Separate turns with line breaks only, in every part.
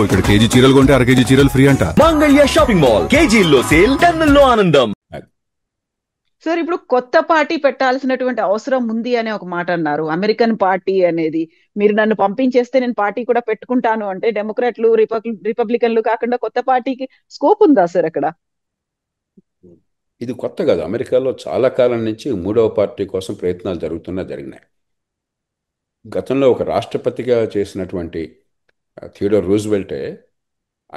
ఇక్కడ కేజీ చీరలు కొంటే అర కేజీ చీరలు ఫ్రీ అంట.
మంగళ్య షాపింగ్ మాల్, కేజీల్లో సేల్, టన్నుల్లో ఆనందం.
సార్, ఇప్పుడు కొత్త పార్టీ పెట్టాల్సినటువంటి అవసరం ఉంది అనే ఒక మాట అన్నారు. అమెరికన్ పార్టీ అనేది మీరు నన్ను పంపించేస్తే నేను పార్టీ కూడా పెట్టుకుంటాను అంటే డెమోక్రాట్లు రిపబ్లికన్లు కాకుండా కొత్త పార్టీకి స్కోప్ ఉందా సార్ అక్కడ?
ఇది కొత్త కాదు. అమెరికాలో చాలా కాలం నుంచి మూడవ పార్టీ కోసం ప్రయత్నాలు జరిగినాయి. గతంలో ఒక రాష్ట్రపతిగా చేసినటువంటి థియోడోర్ రూజ్వెల్టే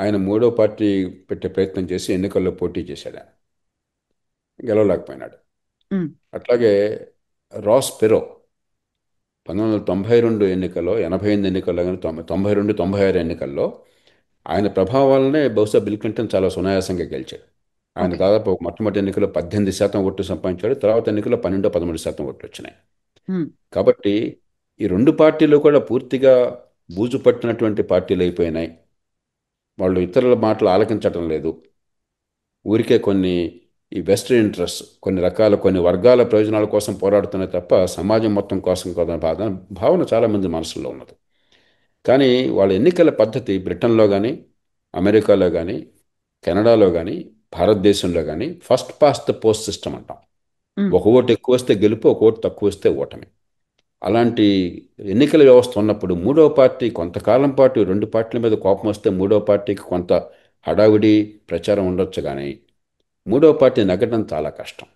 ఆయన మూడవ పార్టీ పెట్టే ప్రయత్నం చేసి ఎన్నికల్లో పోటీ చేశాడు. ఆయన గెలవలేకపోయినాడు. అట్లాగే రాస్ పెరో 1992 ఎన్నికల్లో, 88 ఎన్నికల్లో, కానీ 92, 96 ఎన్నికల్లో ఆయన ప్రభావం వల్లనే బహుశా బిల్ క్లింటన్ చాలా సునాయాసంగా గెలిచాడు. ఆయన దాదాపు మొట్టమొదటి ఎన్నికల్లో 18% ఓట్లు సంపాదించాడు. తర్వాత ఎన్నికల్లో 12-13% ఓట్లు వచ్చినాయి. కాబట్టి ఈ రెండు పార్టీలు కూడా పూర్తిగా బూజు పట్టినటువంటి పార్టీలు అయిపోయినాయి. వాళ్ళు ఇతరుల మాటలు ఆలకించటం లేదు. ఊరికే కొన్ని ఈ వెస్టర్న్ ఇంట్రెస్ట్, కొన్ని వర్గాల ప్రయోజనాల కోసం పోరాడుతున్నాయి తప్ప సమాజం మొత్తం కోసం కాదన్న భావన చాలామంది మనసులో ఉన్నది. కానీ వాళ్ళ ఎన్నికల పద్ధతి బ్రిటన్లో కానీ, అమెరికాలో కానీ, కెనడాలో కానీ, భారతదేశంలో కానీ first past the post system అంటాం. ఒక ఓటు ఎక్కువ వస్తే గెలుపు, ఒక ఓటు తక్కువ వస్తే ఓటమి. అలాంటి ఎన్నికల వ్యవస్థ ఉన్నప్పుడు మూడవ పార్టీ కొంతకాలం పాటు రెండు పార్టీల మీద కోపం వస్తే మూడవ పార్టీకి కొంత హడావిడి ప్రచారం ఉండొచ్చు, కానీ మూడవ పార్టీ నగ్గడం చాలా కష్టం.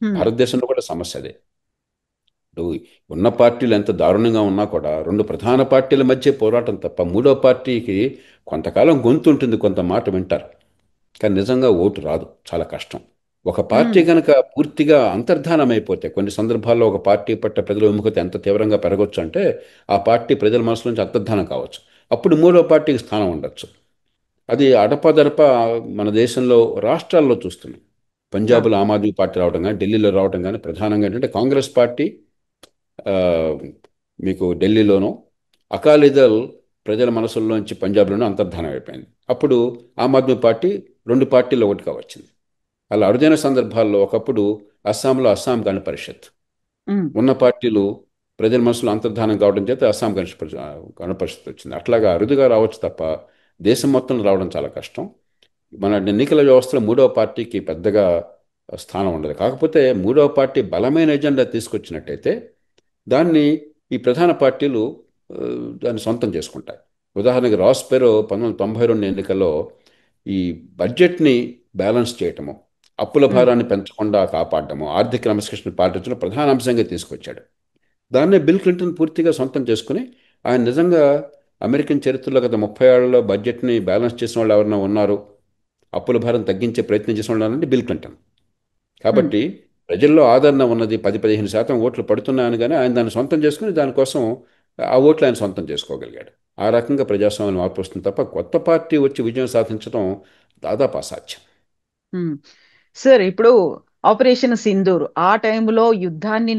భారతదేశంలో కూడా సమస్య అదే. ఉన్న పార్టీలు ఎంత దారుణంగా ఉన్నా కూడా రెండు ప్రధాన పార్టీల మధ్య పోరాటం తప్ప మూడవ పార్టీకి కొంతకాలం గొంతు ఉంటుంది, కొంత మాట వింటారు, కానీ నిజంగా ఓటు రాదు. చాలా కష్టం. ఒక పార్టీ కనుక పూర్తిగా అంతర్ధానం అయిపోతే, కొన్ని సందర్భాల్లో ఒక పార్టీ పట్ల ప్రజల విముఖత ఎంత తీవ్రంగా పెరగవచ్చు అంటే ఆ పార్టీ ప్రజల మనసు నుంచి అంతర్ధానం కావచ్చు. అప్పుడు మూడవ పార్టీకి స్థానం ఉండొచ్చు. అది అడపదడప మన దేశంలో రాష్ట్రాల్లో చూస్తున్నాం. పంజాబ్లో ఆమ్ ఆద్మీ పార్టీ రావడం కానీ, ఢిల్లీలో రావడం కానీ, ప్రధానంగా ఏంటంటే కాంగ్రెస్ పార్టీ మీకు ఢిల్లీలోనూ, అకాలీదళ్ ప్రజల మనసుల్లోంచి పంజాబ్లోనూ అంతర్ధానం అయిపోయింది. అప్పుడు ఆమ్ ఆద్మీ పార్టీ రెండు పార్టీలు ఒకటిగా వచ్చింది. అలా అరుదైన సందర్భాల్లో ఒకప్పుడు అస్సాంలో అస్సాం గణ పరిషత్ ఉన్న పార్టీలు ప్రజల మనసులో అంతర్ధానం కావడం చేత అస్సాం గణ పరిషత్ వచ్చింది. అట్లాగా అరుదుగా రావచ్చు తప్ప దేశం మొత్తం రావడం చాలా కష్టం. మన ఎన్నికల వ్యవస్థలో మూడవ పార్టీకి పెద్దగా స్థానం ఉండదు. కాకపోతే మూడవ పార్టీ బలమైన ఎజెండా తీసుకొచ్చినట్టయితే దాన్ని ఈ ప్రధాన పార్టీలు దాన్ని సొంతం చేసుకుంటాయి. ఉదాహరణకి రాస్ పెరో 1992 ఎన్నికల్లో ఈ బడ్జెట్ని బ్యాలెన్స్ చేయటము, అప్పుల భారాన్ని పెంచకుండా కాపాడటము, ఆర్థిక క్రమశిక్షణ పాటించడం ప్రధాన అంశంగా తీసుకొచ్చాడు. దాన్నే బిల్ క్లింటన్ పూర్తిగా సొంతం చేసుకుని, ఆయన నిజంగా అమెరికన్ చరిత్రలో గత 30 ఏళ్లలో బడ్జెట్ని బ్యాలెన్స్ చేసిన వాళ్ళు ఎవరైనా ఉన్నారు, అప్పుల భారం తగ్గించే ప్రయత్నం చేసిన వాళ్ళు అంటే బిల్ క్లింటన్. కాబట్టి ప్రజల్లో ఆదరణ ఉన్నది, 10-15% ఓట్లు పడుతున్నాయని, కానీ ఆయన దాన్ని సొంతం చేసుకుని దానికోసం ఆ ఓట్లు ఆయన సొంతం చేసుకోగలిగాడు. ఆ రకంగా ప్రజాస్వామ్యం మార్పు వస్తుంది తప్ప కొత్త పార్టీ వచ్చి విజయం సాధించడం దాదాపు అసాధ్యం.
సార్, ఇప్పుడు ఆపరేషన్ సింధూర్ ఆ టైంలో యుద్ధాన్ని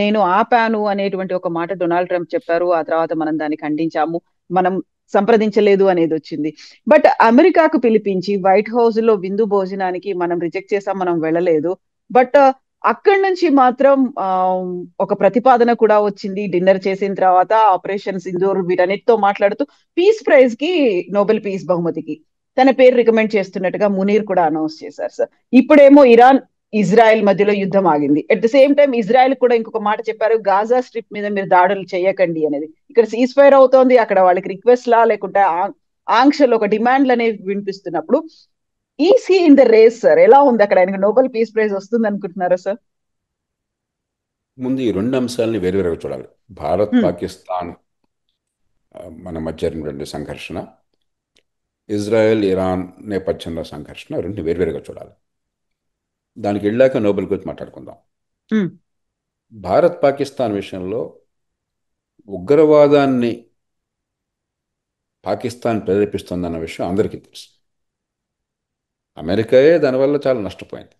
నేను ఆపాను అనేటువంటి ఒక మాట డొనాల్డ్ ట్రంప్ చెప్పారు. ఆ తర్వాత మనం దాన్ని ఖండించాము, మనం సంప్రదించలేదు అనేది వచ్చింది. బట్ అమెరికాకు పిలిపించి వైట్ హౌస్ లో విందు భోజనానికి మనం రిజెక్ట్ చేసాం, మనం వెళ్ళలేదు. బట్ అక్కడి నుంచి మాత్రం ఒక ప్రతిపాదన కూడా వచ్చింది. డిన్నర్ చేసిన తర్వాత ఆపరేషన్ సింధూర్ వీటన్నిటితో మాట్లాడుతూ పీస్ ప్రైజ్ కి, నోబెల్ పీస్ బహుమతికి తన పేరు రికమెండ్ చేస్తున్నట్టుగా మునీర్ కూడా అనౌన్స్ చేశారు సార్. ఇప్పుడేమో ఇరాన్ ఇజ్రాయెల్ మధ్యలో యుద్ధం ఆగింది. At the same time Israel కూడా ఇంకొక మాట చెప్పారు, గాజా స్ట్రిప్ మీద మీరు దాడులు చేయకండి అనేది. ఇక్కడ సీజ్ ఫైర్ అవుతోంది, అక్కడ వాళ్ళకి రిక్వెస్ట్ లా లేకుంటే ఆంక్షలు, ఒక డిమాండ్లు అనేవి వినిపిస్తున్నప్పుడు EC in the race sir, ఎలా ఉంది అక్కడ? ఆయనకు నోబెల్ పీస్ ప్రైజ్ వస్తుంది అనుకుంటున్నారా సార్?
ముందు ఈ రెండు అంశాలని వేరువేరుగా చూడాలి. భారత్ పాకిస్తాన్ మన మధ్య రెండు సంఘర్షణ, ఇజ్రాయెల్ ఇరాన్ నేపథ్యంలో సంఘర్షణ, రెండు వేరువేరుగా చూడాలి. దానికి వెళ్ళాక నోబెల్ గురించి మాట్లాడుకుందాం. భారత్ పాకిస్తాన్ విషయంలో ఉగ్రవాదాన్ని పాకిస్తాన్ ప్రేరేపిస్తుందన్న విషయం అందరికీ తెలుసు. అమెరికాయే దానివల్ల చాలా నష్టపోయింది.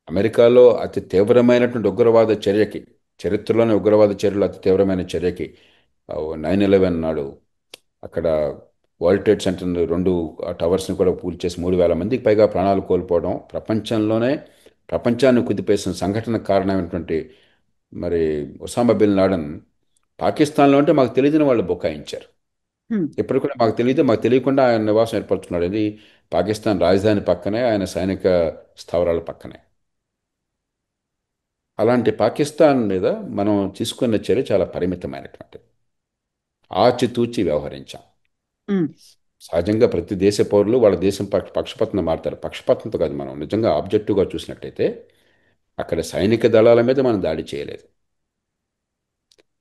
అమెరికాలో అతి తీవ్రమైనటువంటి ఉగ్రవాద చర్యకి, చరిత్రలోని ఉగ్రవాద చర్యలు అతి తీవ్రమైన చర్యకి 9/11 నాడు అక్కడ వరల్డ్ ట్రేడ్ సెంటర్ 2 టవర్స్ని కూడా పూర్తి చేసి 3,000 మందికి పైగా ప్రాణాలు కోల్పోవడం, ప్రపంచాన్ని కుదిపేసిన సంఘటనకు కారణమైనటువంటి మరి ఒసామా బిన్ లాడెన్ పాకిస్తాన్లో ఉంటే మాకు తెలియని వాళ్ళు బుకాయించారు.
హ్మ్.
ఇప్పుడు కూడా మాకు తెలియదు, మాకు తెలియకుండా ఆయన నివాసం ఏర్పరచుకున్నాడు. ఇది పాకిస్తాన్ రాజధాని పక్కనే, ఆయన సైనిక స్థావరాల పక్కనే. అలాంటి పాకిస్తాన్ మీద మనం తీసుకున్న చర్య చాలా పరిమితమైనటువంటి, ఆచితూచి వ్యవహరించాం.
హ్మ్.
సహజంగా ప్రతి దేశ పౌరులు వాళ్ళ దేశం పక్షపాతంతో మారుతారు. పక్షపాతంతో కాదు, మనం నిజంగా ఆబ్జెక్టివ్గా చూసినట్టయితే అక్కడ సైనిక దళాల మీద మనం దాడి చేయలేదు,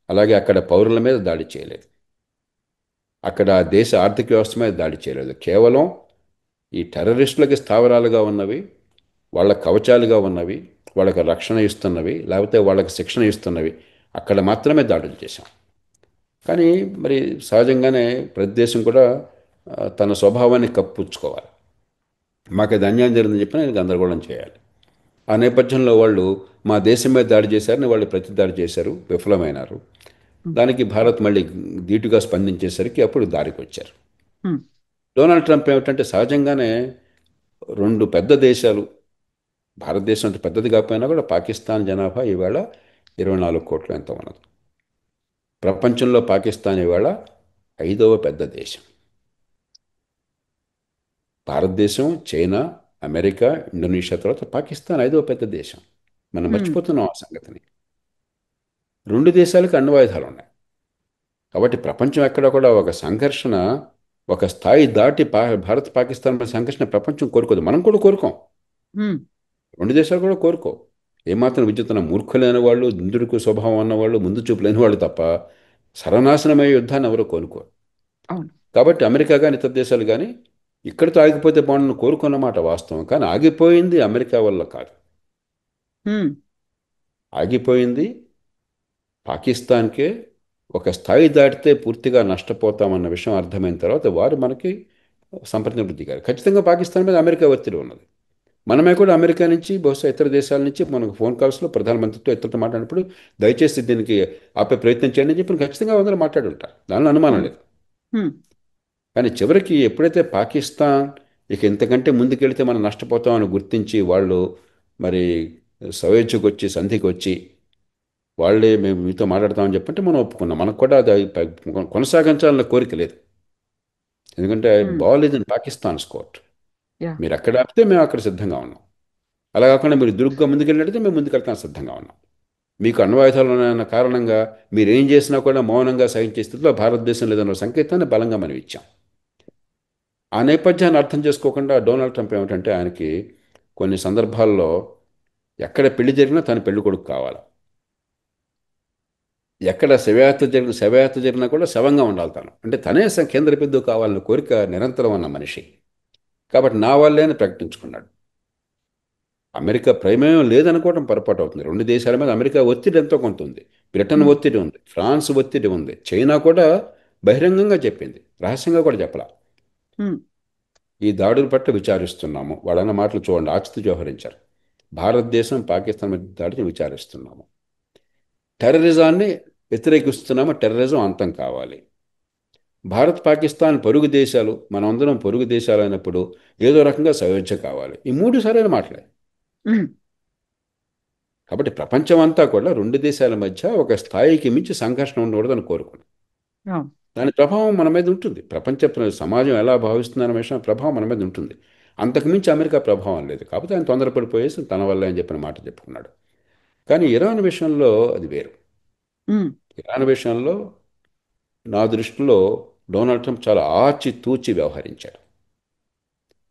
అలాగే అక్కడ పౌరుల మీద దాడి చేయలేదు, అక్కడ దేశ ఆర్థిక వ్యవస్థ మీద దాడి చేయలేదు. కేవలం ఈ టెర్రరిస్టులకి స్థావరాలుగా ఉన్నవి, వాళ్ళ కవచాలుగా ఉన్నవి, వాళ్ళకి రక్షణ ఇస్తున్నవి, లేకపోతే వాళ్ళకి శిక్షణ ఇస్తున్నవి, అక్కడ మాత్రమే దాడులు చేశాం. కానీ మరి సహజంగానే ప్రతి దేశం కూడా తన స్వభావాన్ని కప్పుపుచ్చుకోవాలి. మాకు అది అన్యాయం జరిగిందని చెప్పి నేను గందరగోళం చేయాలి. ఆ నేపథ్యంలో వాళ్ళు మా దేశం మీద దాడి చేశారని వాళ్ళు ప్రతి దాడి చేశారు, విఫలమైనారు.
హ్మ్.
దానికి భారత్ మళ్ళీ ధీటుగా స్పందించేసరికి అప్పుడు దారికి వచ్చారు.
హ్మ్.
డొనాల్డ్ ట్రంప్ ఏమిటంటే సహజంగానే రెండు పెద్ద దేశాలు, భారతదేశం అంత పెద్దది కాకపోయినా కూడా పాకిస్తాన్ జనాభా ఈవేళ 24 కోట్లు ఎంత ఉన్నది. ప్రపంచంలో పాకిస్తాన్ ఈవేళ 5వ పెద్ద దేశం. భారతదేశం, చైనా, అమెరికా, ఇండోనేషియా తర్వాత పాకిస్తాన్ 5వ పెద్ద దేశం. మనం
హ్మ్.
మర్చిపోతున్నాం ఆ సంగతిని. రెండు దేశాలకు అణ్వాయుధాలు ఉన్నాయి. కాబట్టి ప్రపంచం ఎక్కడ కూడా ఒక సంఘర్షణ, ఒక స్థాయి దాటి భారత్ పాకిస్తాన్ మధ్య సంఘర్షణ ప్రపంచం కోరుకోదు, మనం కూడా కోరుకోం.
హ్మ్.
రెండు దేశాలు కూడా కోరుకో. ఏమాత్రం విద్యుత్తున్న మూర్ఖులైన వాళ్ళు, దుందుడుకు స్వభావం ఉన్నవాళ్ళు, ముందు చూపు లేని వాళ్ళు తప్ప సర్వనాశనమయ్యే యుద్ధాన్ని ఎవరో కోరుకోరు.
అవును.
కాబట్టి అమెరికా కానీ ఇతర దేశాలు కానీ ఇక్కడితో ఆగిపోతే బాగుండని కోరుకున్నమాట వాస్తవం. కానీ ఆగిపోయింది అమెరికా వల్ల కాదు,
హ్మ్.
ఆగిపోయింది పాకిస్తాన్కే. ఒక స్థాయి దాటితే పూర్తిగా నష్టపోతామన్న విషయం అర్థమైన తర్వాత వారు మనకి సంప్రదింపులు దిగారు. ఖచ్చితంగా పాకిస్తాన్ మీద అమెరికా ఒత్తిడి ఉన్నది. మనమే కూడా అమెరికా నుంచి, బహుశా ఇతర దేశాల నుంచి మనకు ఫోన్ కాల్స్లో ప్రధానమంత్రితో ఇతరులతో మాట్లాడినప్పుడు దయచేసి దీనికి ఆపే ప్రయత్నం చేయండి అని చెప్పి ఖచ్చితంగా అందరూ మాట్లాడి ఉంటారు, దానిలో అనుమానం
హ్మ్.
లేదు.
హ్మ్.
కానీ చివరికి ఎప్పుడైతే పాకిస్తాన్ ఇక ఇంతకంటే ముందుకెళ్తే మనం నష్టపోతామని గుర్తించి వాళ్ళు మరి సయోధ్యకు వచ్చి, సంధికి వచ్చి వాళ్ళే మేము మీతో మాట్లాడతామని చెప్పంటే మనం ఒప్పుకున్నాం. మనకు కూడా అది కొనసాగించాలన్న కోరిక లేదు. ఎందుకంటే
హ్మ్.
బాల్ ఇది పాకిస్తాన్ స్కోర్.
యాహ్!
మీరు ఎక్కడ ఆపితే మేము అక్కడ సిద్ధంగా ఉన్నాం. అలా కాకుండా మీరు దురుగ్గా ముందుకెళ్ళినట్టయితే మేము ముందుకెళ్తాం సిద్ధంగా ఉన్నాం. మీకు అణ్వాయుధాలు ఉన్నాయన్న కారణంగా మీరు ఏం చేసినా కూడా మౌనంగా సహించే స్థితిలో భారతదేశం లేదన్న సంకేతాన్ని బలంగా మనం ఇచ్చాం. ఆ నేపథ్యాన్ని అర్థం చేసుకోకుండా డొనాల్డ్ ట్రంప్ ఏమిటంటే ఆయనకి కొన్ని సందర్భాల్లో ఎక్కడ పెళ్లి జరిగినా తను పెళ్లి కొడుకు కావాలి, ఎక్కడ శవయాత్ర జరిగినా కూడా శవంగా ఉండాలి తను, అంటే తనే కేంద్ర బిందువు కావాలన్న కోరిక నిరంతరం ఉన్న మనిషి. కాబట్టి నా వల్లే అని ప్రకటించుకున్నాడు. అమెరికా ప్రమేయం లేదనుకోవడం పొరపాటు అవుతుంది. రెండు దేశాల మీద అమెరికా ఒత్తిడి ఎంతో కొంత ఉంది. బ్రిటన్
హ్మ్.
ఒత్తిడి ఉంది, ఫ్రాన్స్ ఒత్తిడి ఉంది, చైనా కూడా బహిరంగంగా చెప్పింది, రహస్యంగా కూడా చెప్పలా.
హ్మ్.
ఈ దాడుల పట్ల విచారిస్తున్నాము, వాళ్ళన్న మాటలు చూడండి, ఆచితూచి వ్యవహరించారు. భారతదేశం పాకిస్తాన్ మధ్య దాడిని విచారిస్తున్నాము, టెర్రరిజాన్ని వ్యతిరేకిస్తున్నాము, టెర్రరిజం అంతం కావాలి. భారత్ పాకిస్తాన్ పొరుగు దేశాలు, మనమందరం పొరుగు దేశాలు అయినప్పుడు ఏదో రకంగా సయోధ్య కావాలి. ఈ మూడు సరైన మాటలే.
హ్మ్.
కాబట్టి ప్రపంచం అంతా కూడా రెండు దేశాల మధ్య ఒక స్థాయికి మించి సంఘర్షణ ఉండకూడదని కోరుకున్నాం.
అవును.
దాని ప్రభావం మన మీద ఉంటుంది. సమాజం ఎలా భావిస్తుందనే విషయం ప్రభావం మన మీద ఉంటుంది. అంతకుమించి అమెరికా ప్రభావం లేదు. కాకపోతే ఆయన తొందరపడిపోయేసి తన వల్ల అని చెప్పిన మాట చెప్పుకున్నాడు. కానీ ఇరాన్ విషయంలో అది వేరు.
హ్మ్.
ఇరాన్ విషయంలో నా దృష్టిలో డొనాల్డ్ ట్రంప్ చాలా ఆచితూచి వ్యవహరించాడు.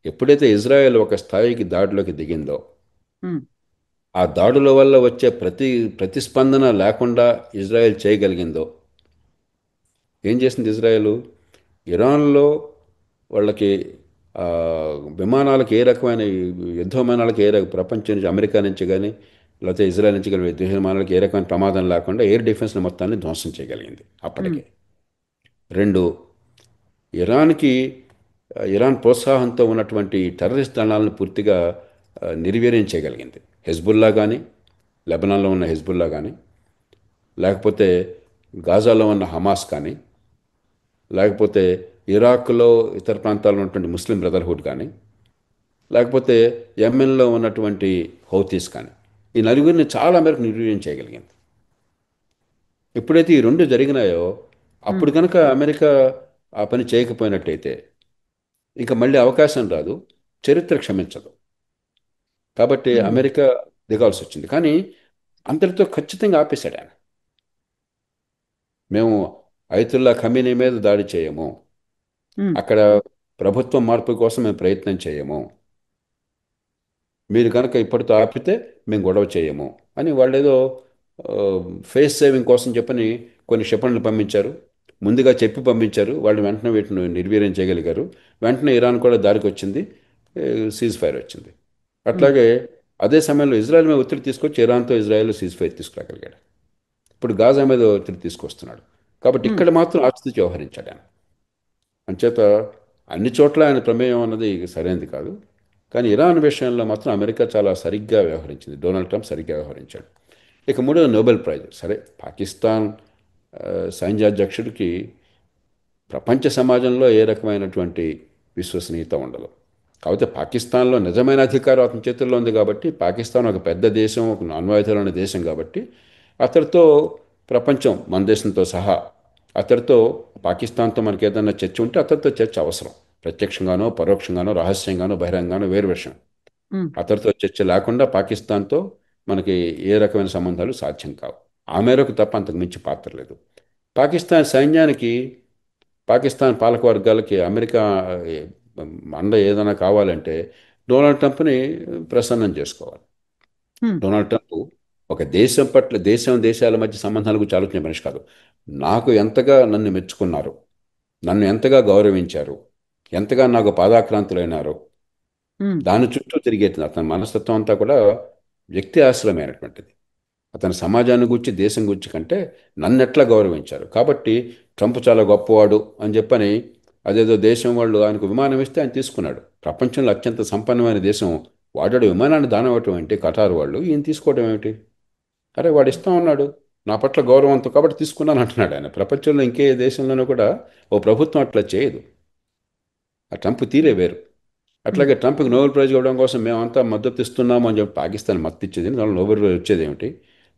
ఎప్పుడైతే ఇజ్రాయెల్ ఒక స్థాయికి దాడిలోకి దిగిందో,
హ్మ్.
ఆ దాడుల వల్ల వచ్చే ప్రతిస్పందన లేకుండా ఇజ్రాయెల్ చేయగలిగిందో, ఏం చేసింది ఇజ్రాయెల్? ఇరాన్లో వాళ్ళకి ఆ, విమానాలకు ఏ రకమైన యుద్ధ విమానాలకు ప్రపంచం నుంచి, అమెరికా నుంచి కానీ లేకపోతే ఇజ్రాయెల్ నుంచి కానీ యుద్ధ విమానాలకు ఏ రకమైన ప్రమాదం లేకుండా ఎయిర్ డిఫెన్స్ని మొత్తాన్ని ధ్వంసం చేయగలిగింది
హ్మ్.
అప్పటికే. రెండు, ఇరాన్కి ఇరాన్ ప్రోత్సాహంతో ఉన్నటువంటి టెర్రరిస్ట్ దళాలను పూర్తిగా నిర్వీర్యం చేయగలిగింది. హెజ్బుల్లా కానీ, లెబనాన్లో ఉన్న హెజ్బుల్లా కానీ, లేకపోతే గాజాలో ఉన్న హమాస్ కానీ, లేకపోతే ఇరాక్లో ఇతర ప్రాంతాల్లో ఉన్నటువంటి ముస్లిం బ్రదర్హుడ్ కానీ, లేకపోతే యెమెన్లో ఉన్నటువంటి హౌతీస్ కానీ, ఈ నలుగురిని చాలా మేరకు నిర్వీర్యం చేయగలిగింది. ఎప్పుడైతే ఈ రెండు జరిగినాయో
హ్మ్.
అప్పుడు కనుక అమెరికా ఆ పని చేయకపోయినట్టయితే ఇంకా మళ్ళీ అవకాశం రాదు, చరిత్ర క్షమించదు. కాబట్టి
ఉమ్,
అమెరికా దిగాల్సి వచ్చింది. కానీ అంతటితో ఖచ్చితంగా ఆపేశాడు ఆయన. మేము ఐతుల్లా ఖమీనీ మీద దాడి చేయము,
ఉమ్,
అక్కడ ప్రభుత్వం మార్పు కోసం మేము ప్రయత్నం చేయము, మీరు కనుక ఇప్పటితో ఆపితే మేము గొడవ చేయము అని వాళ్ళు ఏదో ఫేస్ సేవింగ్ కోసం చెప్పని కొన్ని క్షిపణులు పంపించారు. ముందుగా చెప్పి పంపించారు, వాళ్ళు వెంటనే వీటిని నిర్వీర్యం చేయగలిగారు. వెంటనే ఇరాన్ కూడా దారికి వచ్చింది, సీజ్ ఫైర్ వచ్చింది.
ఉమ్,
అట్లాగే అదే సమయంలో ఇజ్రాయెల్ మీద ఒత్తిడి తీసుకొచ్చి ఇరాన్తో ఇజ్రాయెల్ సీజ్ ఫైర్ తీసుకురాగలిగాడు. ఇప్పుడు గాజా మీద ఒత్తిడి తీసుకొస్తున్నాడు. కాబట్టి
ఉమ్,
ఇక్కడ మాత్రం ఆచితూచి వ్యవహరించాడు ఆయన. అంచేత అన్ని చోట్ల ఆయన ప్రమేయం అన్నది సరైనది కాదు. కానీ ఇరాన్ విషయంలో మాత్రం అమెరికా చాలా సరిగ్గా వ్యవహరించింది, డొనాల్డ్ ట్రంప్ సరిగ్గా వ్యవహరించాడు. ఇక మూడో నోబెల్ ప్రైజ్. సరే, పాకిస్తాన్ ఆ, సైన్యాధ్యక్షుడికి ప్రపంచ సమాజంలో ఏ రకమైనటువంటి విశ్వసనీయత ఉండదు. కాకపోతే పాకిస్తాన్లో నిజమైన అధికారం అతని చేతుల్లో ఉంది కాబట్టి, పాకిస్తాన్ ఒక పెద్ద దేశం, ఒక అణ్వాయుధాలు దేశం కాబట్టి అతడితో ప్రపంచం మన దేశంతో సహా అతడితో, పాకిస్తాన్తో మనకి ఏదైనా చర్చ ఉంటే అతడితో చర్చ అవసరం. ప్రత్యక్షంగానో పరోక్షంగానో రహస్యంగానో బహిరంగానో వేరు విషయం.
ఉమ్,
అతడితో చర్చ లేకుండా పాకిస్తాన్తో మనకి ఏ రకమైన సంబంధాలు సాధ్యం కావు. ఆ మేరకు తప్ప అంతకు మించి పాత్ర లేదు. పాకిస్తాన్ సైన్యానికి, పాకిస్తాన్ పాలక వర్గాలకి అమెరికా ఏ, అండ ఏదైనా కావాలంటే డొనాల్డ్ ట్రంప్ని ప్రసన్నం చేసుకోవాలి.
ఉమ్,
డొనాల్డ్ ట్రంప్ ఒక దేశం పట్ల, దేశాల మధ్య సంబంధాల గురించి ఆలోచనే మనిషి కాదు. నాకు ఎంతగా నన్ను మెచ్చుకున్నారు, నన్ను ఎంతగా గౌరవించారు, ఎంతగా నాకు పాదాక్రాంతులైనారో
ఉమ్,
దాని చుట్టూ తిరిగేది అతని మనస్తత్వం అంతా కూడా వ్యక్తి ఆశ్రమైనటువంటిది. అతని సమాజాన్ని గురించి, దేశం గురించి కంటే నన్ను ఎట్లా గౌరవించారు. కాబట్టి ట్రంప్ చాలా గొప్పవాడు అని చెప్పని అదేదో దేశం వాళ్ళు ఆయనకు విమానం ఇస్తే ఆయన తీసుకున్నాడు. ప్రపంచంలో అత్యంత సంపన్నమైన దేశం వాడాడు విమానాన్ని దానం ఇవ్వటం ఏంటి, కటారు వాళ్ళు, ఈయన తీసుకోవడం ఏమిటి? అరే వాడు ఇస్తా ఉన్నాడు నా పట్ల గౌరవంతో కాబట్టి తీసుకున్నాను అంటున్నాడు ఆయన. ప్రపంచంలో ఇంకే దేశంలోనూ కూడా ఓ ప్రభుత్వం అట్లా చేయదు. ఆ ట్రంప్ తీరే వేరు.
ఉమ్,
అట్లాగే ట్రంప్కి నోబెల్ ప్రైజ్ ఇవ్వడం కోసం మేమంతా మద్దతు ఇస్తున్నాము అని చెప్పి పాకిస్తాన్ మద్దతు ఇచ్చేది, దానిలో నోబెల్ ప్రైజ్ వచ్చేది ఏమిటి?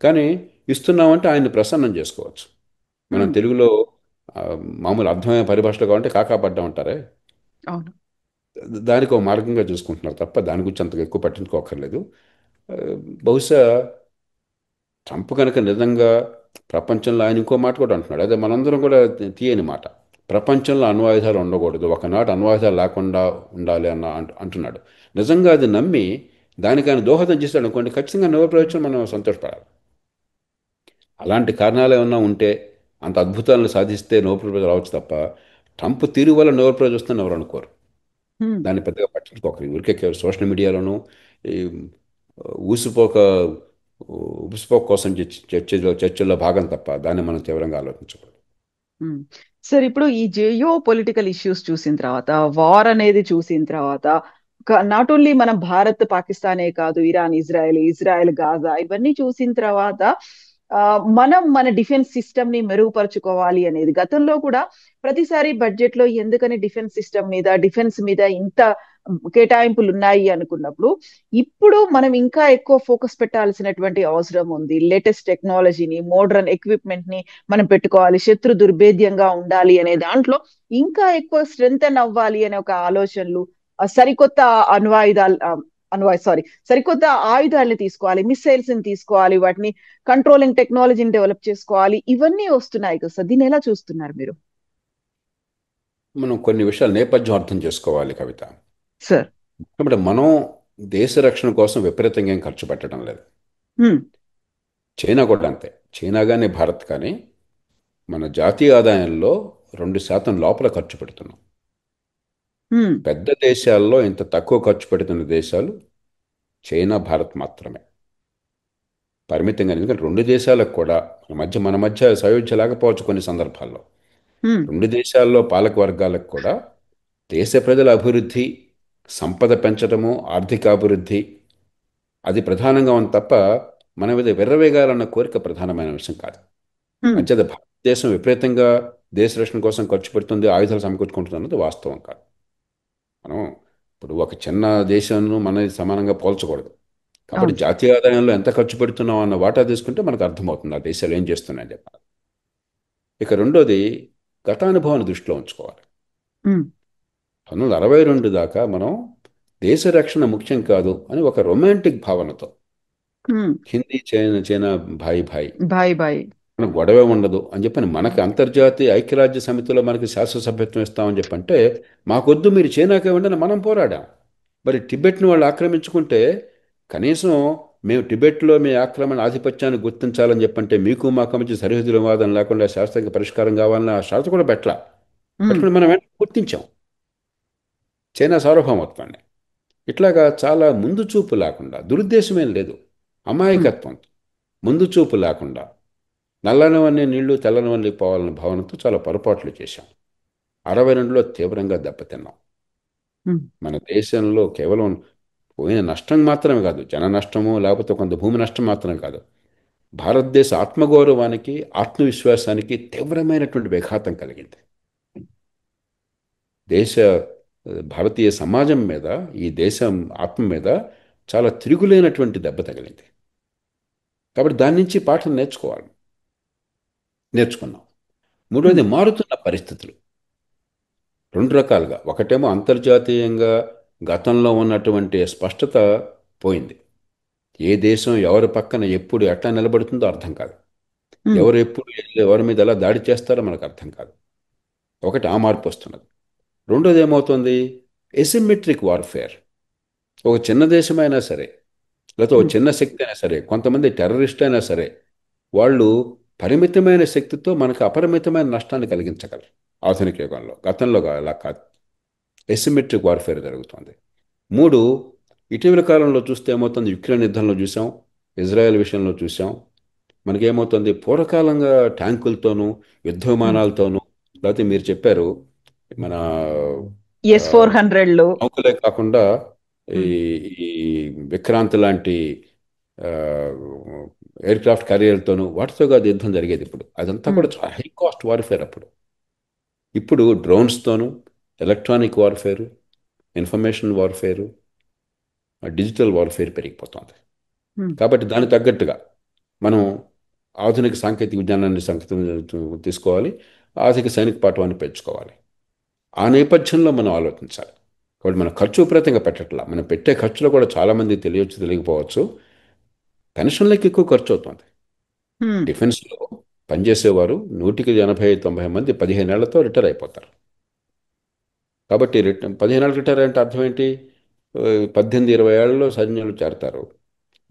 కానీ ఇస్తున్నామంటే ఆయన్ని ప్రసన్నం చేసుకోవచ్చు. మనం
ఉమ్,
తెలుగులో ఆ, మామూలు అర్థమైన పరిభాషలో కావాలంటే కాకా పడ్డా ఉంటారే,
అవును.
దానికి ఒక మార్గంగా చూసుకుంటున్నారు తప్ప దాని గురించి అంతగా ఎక్కువ పట్టించుకోకర్లేదు. ఆ, బహుశా ట్రంప్ కనుక నిజంగా ప్రపంచంలో, ఆయన ఇంకో మాట కూడా అంటున్నాడు, అదే మనందరం కూడా తీయని మాట, ప్రపంచంలో అణ్వాయుధాలు ఉండకూడదు, ఒకనాడు అణ్వాయుధాలు లేకుండా ఉండాలి అంటున్నాడు. నిజంగా అది నమ్మి దానికి ఆయన దోహదం చేశాడు అనుకోండి, ఖచ్చితంగా నోబెల్ ప్రైజ్ వచ్చి మనం సంతోషపడాలి. అలాంటి కారణాలు ఏమన్నా ఉంటే, అంత అద్భుతాలను సాధిస్తే నోబెల్ ప్రైజ్ రావచ్చు తప్ప ట్రంప్ తీరు వల్ల నోబెల్ ప్రైజ్ వస్తుందని ఎవరు అనుకోరు.
ఉమ్,
దాన్ని పెద్దగా పట్టించుకోకరు. ఊరికే కేవలం సోషల్ మీడియాలోనూ ఈ ఊసిపోక ఊసిపోక కోసం చర్చల్లో భాగం తప్ప దాన్ని మనం తీవ్రంగా ఆలోచించకూడదు.
ఉమ్. సార్, ఇప్పుడు ఈ జియో పొలిటికల్ ఇష్యూస్ చూసిన తర్వాత, వార్ అనేది చూసిన తర్వాత, నాట్ ఓన్లీ మన భారత్ పాకిస్తానే కాదు, ఇరాన్ ఇజ్రాయెల్, ఇజ్రాయెల్ గాజా, ఇవన్నీ చూసిన తర్వాత ఆ, మనం మన డిఫెన్స్ సిస్టమ్ ని మెరుగుపరుచుకోవాలి అనేది గతంలో కూడా ప్రతిసారి బడ్జెట్ లో ఎందుకని డిఫెన్స్ సిస్టమ్ మీద, డిఫెన్స్ మీద ఇంత కేటాయింపులు ఉన్నాయి అనుకున్నప్పుడు, ఇప్పుడు మనం ఇంకా ఎక్కువ ఫోకస్ పెట్టాల్సినటువంటి అవసరం ఉంది. లేటెస్ట్ టెక్నాలజీని, మోడర్న్ ఎక్విప్మెంట్ ని మనం పెట్టుకోవాలి, శత్రు దుర్భేద్యంగా ఉండాలి అనే దాంట్లో ఇంకా ఎక్కువ స్ట్రెంగ్తన్ అవ్వాలి అనే ఒక ఆలోచనలు, సరికొత్త అణ్వాయుధాలు సరికొత్త ఆయుధాలని తీసుకోవాలి, మిసైల్స్ ని తీసుకోవాలి, వాటిని కంట్రోలింగ్ టెక్నాలజీని డెవలప్ చేసుకోవాలి, ఇవన్నీ వస్తున్నాయి కదా సార్. దీన్ని ఎలా చూస్తున్నారు మీరు?
మనం కొన్ని విషయాలు నేపథ్యం అర్థం చేసుకోవాలి కవిత.
సార్.
కాబట్టి మనం దేశ రక్షణ కోసం విపరీతంగా ఏం ఖర్చు పెట్టడం లేదు.
హ్మ్.
చైనా కూడా అంతే. చైనా కానీ భారత్ కానీ మన జాతీయ ఆదాయంలో 2% లోపల ఖర్చు పెడుతున్నాం.
హ్మ్.
పెద్ద దేశాల్లో ఇంత తక్కువ ఖర్చు పెడుతున్న దేశాలు చైనా, భారత్ మాత్రమే. పరిమితంగా, ఎందుకంటే రెండు దేశాలకు కూడా మన మధ్య సయోధ్య లేకపోవచ్చు కొన్ని సందర్భాల్లో.
హ్మ్.
రెండు దేశాల్లో పాలక వర్గాలకు కూడా దేశ ప్రజల అభివృద్ధి, సంపద పెంచడము, ఆర్థిక అభివృద్ధి అది ప్రధానంగా ఉంది తప్ప మన మీద విర్రవేగాలన్న కోరిక ప్రధానమైన విషయం కాదు.
హ్మ్.
అంచేత భారతదేశం విపరీతంగా దేశ రక్షణ కోసం ఖర్చు పెడుతుంది, ఆయుధాలు సమకూర్చుకుంటుంది అన్నది వాస్తవం కాదు. మనం ఇప్పుడు ఒక చిన్న దేశంను మనది సమానంగా పోల్చకూడదు. కాబట్టి
అవును.
జాతీయ ఆదాయంలో ఎంత ఖర్చు పెడుతున్నాం అన్న వాటా తీసుకుంటే మనకు అర్థమవుతుంది ఆ దేశాలు ఏం చేస్తున్నాయని చెప్పాలి. ఇక రెండోది, గతానుభవాన్ని దృష్టిలో ఉంచుకోవాలి.
ఉమ్,
1962 దాకా మనం దేశ రక్షణ ముఖ్యం కాదు అని ఒక రొమాంటిక్ భావనతో
ఉమ్,
హిందీ చైనా చైనా భాయ్ భాయ్
బాయ్ బాయ్.
మన గొడవే ఉండదు అని చెప్పని మనకి అంతర్జాతీయ ఐక్యరాజ్య సమితిలో మనకి శాశ్వత సభ్యత్వం ఇస్తామని చెప్పంటే మాకొద్దు మీరు చైనాకే ఉండని మనం పోరాడాం. మరి టిబెట్ని వాళ్ళు ఆక్రమించుకుంటే కనీసం మేము టిబెట్లో మీ ఆక్రమణ ఆధిపత్యాన్ని గుర్తించాలని చెప్పంటే మీకు మాకు మధ్య సరిహద్దుల వివాదం లేకుండా శాస్త్రీయ పరిష్కారం కావాలని ఆ షరతు కూడా పెట్టలా.
ఉమ్,
పెట్టుకుని మనం వెంటనే గుర్తించాం చైనా సార్వభౌమత్వాన్ని. ఇట్లాగా చాలా ముందు చూపు లేకుండా, దురుద్దేశమేం లేదు,
ఉమ్,
అమాయకత్వం, ముందు చూపు లేకుండా నల్లనివన్నీ నీళ్లు తెల్లనివన్నీ పోవాలన్న భావనతో చాలా పొరపాట్లు చేశాం. 62లో తీవ్రంగా దెబ్బతిన్నాం.
ఉమ్,
మన దేశంలో కేవలం పోయిన నష్టం మాత్రమే కాదు, జన నష్టము లేకపోతే కొంత భూమి నష్టం మాత్రమే కాదు, భారతదేశ ఆత్మగౌరవానికి ఆత్మవిశ్వాసానికి తీవ్రమైనటువంటి విఘాతం కలిగింది. దేశ భారతీయ సమాజం మీద, ఈ దేశం ఆత్మ మీద చాలా తిరుగులేనటువంటి దెబ్బ తగిలింది. కాబట్టి దాని నుంచి పాఠం నేర్చుకున్నాం.
ఉమ్,
మూడోది మారుతున్న పరిస్థితులు రెండు రకాలుగా. ఒకటేమో అంతర్జాతీయంగా గతంలో ఉన్నటువంటి స్పష్టత పోయింది. ఏ దేశం ఎవరి పక్కన ఎప్పుడు ఎట్లా నిలబడుతుందో అర్థం కాదు.
ఉమ్,
ఎవరు ఎప్పుడు ఎవరి మీద ఎలా దాడి చేస్తారో మనకు అర్థం కాదు. ఒకటి ఆ మార్పు వస్తున్నది. రెండోది ఏమవుతుంది, ఎసిమెట్రిక్ వార్ఫేర్. ఒక చిన్న దేశమైనా సరే, లేకపోతే ఒక
ఉమ్,
చిన్న శక్తి అయినా సరే, కొంతమంది టెర్రరిస్ట్ అయినా సరే, వాళ్ళు పరిమితమైన శక్తితో మనకు అపరిమితమైన నష్టాన్ని కలిగించగలరు. ఆధునిక యుగంలో, గతంలో అలా కాదు. ఎసిమెట్రిక్ వార్ఫేర్ జరుగుతుంది. మూడు, ఇటీవల కాలంలో చూస్తే ఏమవుతుంది, యుక్రెయిన్ యుద్ధంలో చూసాం, ఇజ్రాయెల్ విషయంలో చూసాం. మనకేమవుతుంది, పూర్వకాలంగా ట్యాంకులతోనూ యుద్ధ
ఉమ్.
విమానాలతోనూ, లేకపోతే మీరు చెప్పారు మన ఆ,
S-400లు.
నౌకలే కాకుండా ఈ
ఉమ్,
ఈ విక్రాంత్ లాంటి ఎయిర్ క్రాఫ్ట్ క్యారియర్లతోనూ వాటితో కాదు యుద్ధం జరిగేది. ఇప్పుడు అదంతా
ఉమ్,
కూడా చాలా హై కాస్ట్ వార్ఫేర్ అప్పుడు. ఇప్పుడు డ్రోన్స్తోనూ, electronic warfare, information warfare, digital warfare పెరిగిపోతుంది.
ఉమ్,
కాబట్టి దానికి తగ్గట్టుగా మనం ఆధునిక సాంకేతిక విజ్ఞానాన్ని తీసుకోవాలి, ఆధునిక సైనిక పాఠవాన్ని పెంచుకోవాలి. ఆ నేపథ్యంలో మనం ఆలోచించాలి. కాబట్టి మనం ఖర్చు విపరీతంగా పెట్టట్లా. మనం పెట్టే ఖర్చులో కూడా చాలామంది తెలియచ్చు తెలియకపోవచ్చు, పెన్షన్లకి ఎక్కువ ఖర్చు అవుతుంది.
ఉమ్,
డిఫెన్స్లో పనిచేసేవారు 180-90 మంది 15 ఏళ్లతో రిటైర్ అయిపోతారు. కాబట్టి 15 ఏళ్ళు రిటైర్ అంటే అర్థం ఏంటి, 18-20 ఏళ్లలో సైన్యంలో చేరతారు,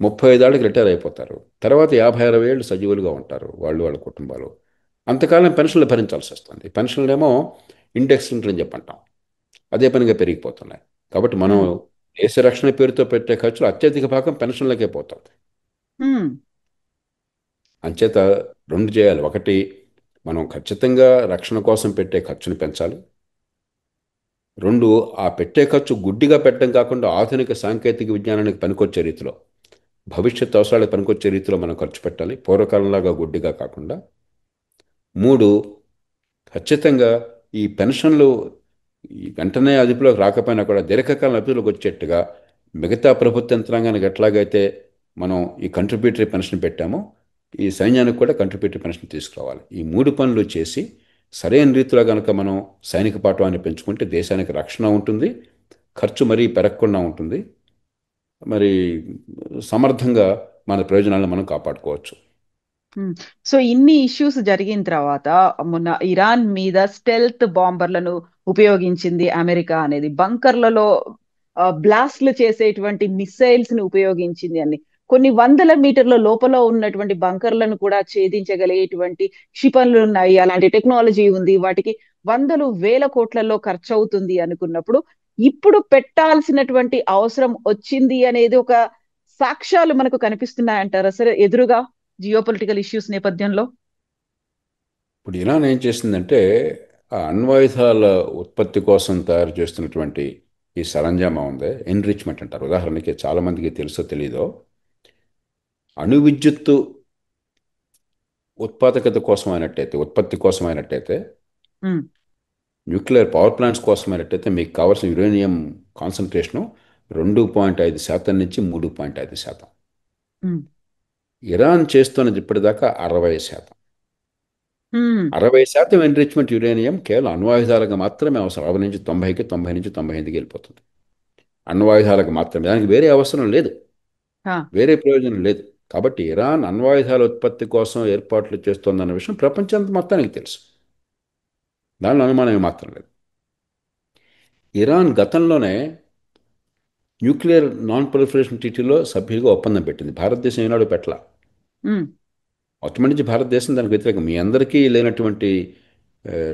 35 ఏళ్ళకి రిటైర్ అయిపోతారు, తర్వాత 50-60 ఏళ్ళు సజీవులుగా ఉంటారు వాళ్ళు వాళ్ళ కుటుంబాలు. అంతకాలం పెన్షన్లు భరించాల్సి వస్తుంది. పెన్షన్లు ఏమో ఇండెక్స్ అని చెప్పంటాం, అదే పనిగా పెరిగిపోతున్నాయి. కాబట్టి మనం
ఉమ్,
దేశ రక్షణ పేరుతో పెట్టే ఖర్చులు అత్యధిక భాగం పెన్షన్లకే పోతుంది.
ఉమ్,
అంచేత రెండు చేయాలి. ఒకటి, మనం ఖచ్చితంగా రక్షణ కోసం పెట్టే ఖర్చును పెంచాలి. రెండు, ఆ పెట్టే ఖర్చు గుడ్డిగా పెట్టడం కాకుండా ఆధునిక సాంకేతిక విజ్ఞానానికి పనికొచ్చే రీతిలో, భవిష్యత్ అవసరాలకు పనికొచ్చే రీతిలో మనం ఖర్చు పెట్టాలి, పూర్వకాలంలాగా గుడ్డిగా కాకుండా. మూడు, ఖచ్చితంగా ఈ పెన్షన్లు ఈ వెంటనే అదుపులోకి రాకపోయినా కూడా దీర్ఘకాలం అదుపులోకి వచ్చేట్టుగా మిగతా ప్రభుత్వ యంత్రాంగానికి ఎట్లాగైతే మనం ఈ కంట్రిబ్యూటరీ పెన్షన్ పెట్టామో, ఈ సైన్యానికి కూడా కంట్రిబ్యూటరీ పెన్షన్ తీసుకురావాలి. ఈ మూడు పనులు చేసి సరైన రీతిలో కనుక మనం సైనిక పాఠవాన్ని పెంచుకుంటే దేశానికి రక్షణ ఉంటుంది, ఖర్చు మరీ పెరగకుండా ఉంటుంది, మరి సమర్థంగా మన ప్రయోజనాలను మనం కాపాడుకోవచ్చు.
ఉమ్. సో ఇన్ని ఇష్యూస్ జరిగిన తర్వాత మొన్న ఇరాన్ మీద స్టెల్త్ బాంబర్లను ఉపయోగించింది అమెరికా అనేది, బంకర్లలో బ్లాస్ట్లు చేసేటువంటి మిసైల్స్ ని ఉపయోగించింది అని, కొన్ని వందల మీటర్ల లోపల ఉన్నటువంటి బంకర్లను కూడా ఛేదించగలిగేటువంటి క్షిపణులు ఉన్నాయి, అలాంటి టెక్నాలజీ ఉంది, వాటికి వందలు వేల కోట్లలో ఖర్చు అవుతుంది అనుకున్నప్పుడు ఇప్పుడు పెట్టాల్సినటువంటి అవసరం వచ్చింది అనేది ఒక సాక్ష్యాలు మనకు కనిపిస్తున్నాయంటారా సరే ఎదురుగా జియోపొలిటికల్ ఇష్యూస్ నేపథ్యంలో?
ఇప్పుడు ఇరాన్ ఏం చేసిందంటే, ఆ అణ్వాయుధాల ఉత్పత్తి కోసం తయారు చేస్తున్నటువంటి ఈ సరంజామా ఉంది, ఎన్రిచ్మెంట్ అంటారు. ఉదాహరణకి చాలామందికి తెలుసో తెలీదో, అణు విద్యుత్తు ఉత్పత్తి కోసమైనట్టయితే,
ఉమ్,
న్యూక్లియర్ పవర్ ప్లాంట్స్ కోసమైనట్టయితే మీకు కావాల్సిన యురేనియం కాన్సన్ట్రేషను 2.5% నుంచి 3.5%.
ఉమ్,
ఇరాన్ చేస్తున్నది ఇప్పటిదాకా 60%.
ఉమ్,
60% ఎన్రిచ్మెంట్ యురేనియం కేవలం అణ్వాయుధాలకు మాత్రమే అవసరం. 60 నుంచి 90కి, 90 నుంచి 98కి వెళ్ళిపోతుంది. అణ్వాయుధాలకు మాత్రమే, దానికి వేరే అవసరం లేదు,
ఆ,
వేరే ప్రయోజనం లేదు. కాబట్టి ఇరాన్ అణ్వాయుధాల ఉత్పత్తి కోసం ఏర్పాట్లు చేస్తోందన్న విషయం ప్రపంచం మొత్తానికి తెలుసు. దానిలో అనుమానం మాత్రం లేదు. ఇరాన్ గతంలోనే న్యూక్లియర్ నాన్ ప్రొలిఫరేషన్ ట్రీటీలో సభ్యులుగా ఒప్పందం పెట్టింది. భారతదేశం ఏనాడు పెట్టలా.
ఉమ్,
మొట్టమొదటి నుంచి భారతదేశం దానికి వ్యతిరేకం. మీ అందరికీ లేనటువంటి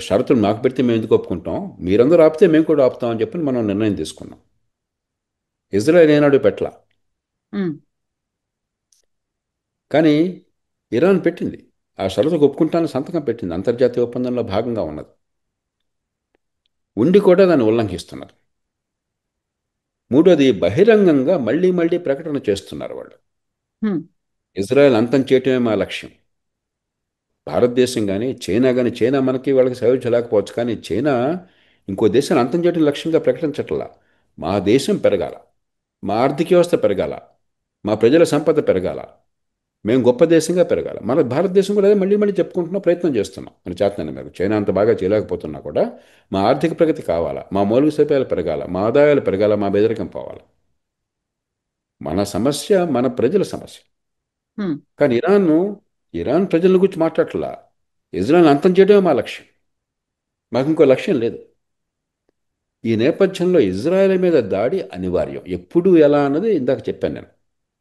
షరతులు మాకు పెడితే మేము ఎందుకు ఒప్పుకుంటాం, మీరందరూ ఆపితే మేము కూడా ఆపుతాం అని చెప్పి మనం నిర్ణయం తీసుకున్నాం. ఇజ్రాయెల్ ఏనాడు పెట్టలా.
ఉమ్,
కానీ ఇరాన్ పెట్టింది. ఆ షరతుకు ఒప్పుకుంటానని సంతకం పెట్టింది. అంతర్జాతీయ ఒప్పందంలో భాగంగా ఉన్నది. ఉండి కూడా దాన్ని ఉల్లంఘిస్తున్నారు. మూడోది, బహిరంగంగా మళ్ళీ మళ్ళీ ప్రకటన చేస్తున్నారు వాళ్ళు.
ఉమ్,
ఇజ్రాయెల్ అంతం చేయటమే మా లక్ష్యం. భారతదేశం కానీ చైనా కానీ, చైనా మనకి వాళ్ళకి సయోధ్యలేకపోవచ్చు, కానీ చైనా ఇంకో దేశాన్ని అంతం చేయడం లక్ష్యంగా ప్రకటించట్లా. మా దేశం పెరగాల, మా ఆర్థిక వ్యవస్థ పెరగాల, మా ప్రజల సంపద పెరగాల, మేము గొప్ప దేశంగా పెరగాల. మన భారతదేశం కూడా అదే మళ్ళీ మళ్ళీ చెప్పుకుంటున్నాం, ప్రయత్నం చేస్తున్నాం. మన చేతనాన్ని మేరకు చైనా అంత బాగా చేయలేకపోతున్నా కూడా మా ఆర్థిక ప్రగతి కావాలా, మా మౌలిక సదుపాయాలు పెరగాల, మా ఆదాయాలు పెరగాల, మా బెదరికం పోవాలి. మన సమస్య మన ప్రజల సమస్య.
ఉమ్,
కానీ ఇరాన్ ప్రజల గురించి మాట్లాడట్లా. ఇజ్రాయెల్ అంతం చేయడమే మా లక్ష్యం, మాకు ఇంకో లక్ష్యం లేదు. ఈ నేపథ్యంలో ఇజ్రాయెల్ మీద దాడి అనివార్యం. ఎప్పుడు ఎలా అన్నది ఇందాక చెప్పాను నేను.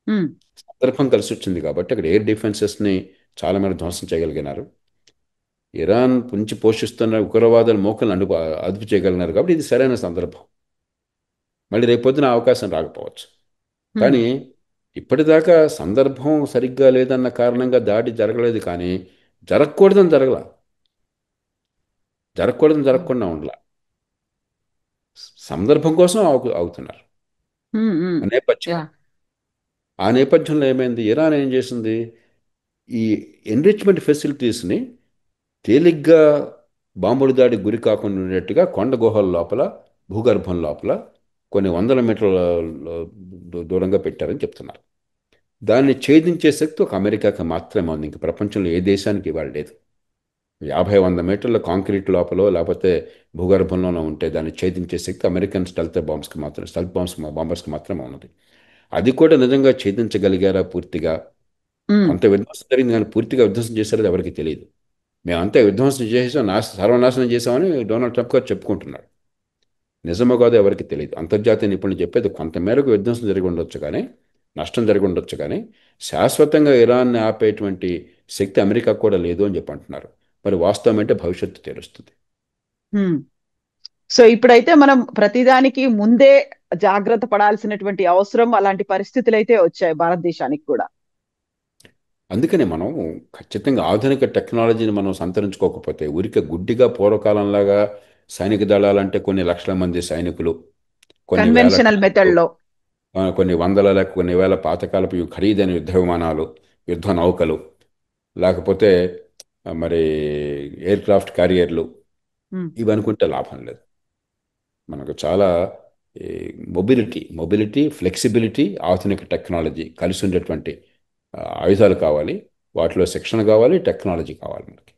ఉమ్,
సందర్భం కలిసి వచ్చింది కాబట్టి అక్కడ ఎయిర్ డిఫెన్సెస్ని చాలా మేర ధ్వంసం చేయగలిగినారు. ఇరాన్ నుంచి పోషిస్తున్న ఉగ్రవాదుల మోకలను అదుపు చేయగలిగినారు. కాబట్టి ఇది సరైన సందర్భం. మళ్ళీ రేపొద్దున అవకాశం రాకపోవచ్చు.
ఉమ్,
కానీ ఇప్పటిదాకా సందర్భం సరిగ్గా లేదన్న కారణంగా దాడి జరగలేదు, కానీ జరగకూడదని జరగల, జరగకూడదని జరగకుండా ఉండలా. సందర్భం కోసం అవుతున్నారు.
ఉమ్, ఉమ్,
ఆ నేపథ్యం,
యా,
ఆ నేపథ్యంలో ఏమైంది, ఇరాన్ ఏం చేసింది, ఈ ఎన్రిచ్మెంట్ ఫెసిలిటీస్ని తేలిగ్గా బాంబుల దాడికి గురి కాకుండా ఉండేట్టుగా కొండ గుహల లోపల, భూగర్భం లోపల కొన్ని వందల మీటర్ల దూరంగా పెట్టారని చెప్తున్నారు. దాన్ని ఛేదించే శక్తి ఒక అమెరికాకి మాత్రమే ఉంది. ఇంక ప్రపంచంలో ఏ దేశానికి ఇవాళ లేదు. 50-100 మీటర్ల కాంక్రీట్ లోపల లేకపోతే భూగర్భంలోనో ఉంటే దాన్ని ఛేదించే శక్తి అమెరికన్ స్టెల్త్ బాంబర్స్కి మాత్రమే ఉన్నది. అది కూడా నిజంగా ఛేదించగలిగారా పూర్తిగా?
ఉమ్,
కొంత విధ్వంసం జరిగింది, కానీ పూర్తిగా విధ్వంసం చేశారో ఎవరికి తెలియదు. మేమంతా విధ్వంసం చేసాం, సర్వనాశనం చేశామని డొనాల్డ్ ట్రంప్ గారు చెప్పుకుంటున్నాడు. నిజమో కాదో ఎవరికి తెలియదు. అంతర్జాతీయ నిపుణులు చెప్పేది కొంతమేరకు విధ్వంసం జరిగి ఉండొచ్చు, కానీ నష్టం జరిగి ఉండొచ్చు, కానీ శాశ్వతంగా ఇరాన్ని ఆపేటువంటి శక్తి అమెరికా కూడా లేదు అని చెప్పి అంటున్నారు. మరి వాస్తవం అంటే భవిష్యత్తు తెలుస్తుంది.
ఉమ్. సో ఇప్పుడైతే మనం ప్రతిదానికి ముందే జాగ్రత్త పడాల్సినటువంటి అవసరం, అలాంటి పరిస్థితులు అయితే వచ్చాయి భారతదేశానికి కూడా.
అందుకనే మనం ఖచ్చితంగా ఆధునిక టెక్నాలజీని మనం సంతరించుకోకపోతే, ఊరికే గుడ్డిగా పూర్వకాలంలాగా సైనిక దళాలంటే కొన్ని లక్షల మంది సైనికులు, కొన్ని వేల
కన్వెన్షనల్
ట్యాంకులు,
మెథడ్ లో.
కొన్ని వందల లేక కొన్ని వేల పాతకాలపు ఖరీదైన యుద్ధ విమానాలు, యుద్ధ నౌకలు, లేకపోతే మరి ఎయిర్ క్రాఫ్ట్ క్యారియర్లు,
ఉమ్,
ఇవి అనుకుంటే లాభం లేదు. మనకు చాలా మొబిలిటీ, ఫ్లెక్సిబిలిటీ, ఆధునిక టెక్నాలజీ కలిసి ఉండేటువంటి ఆయుధాలు కావాలి. వాటిలో శిక్షణ కావాలి, టెక్నాలజీ కావాలి మనకి.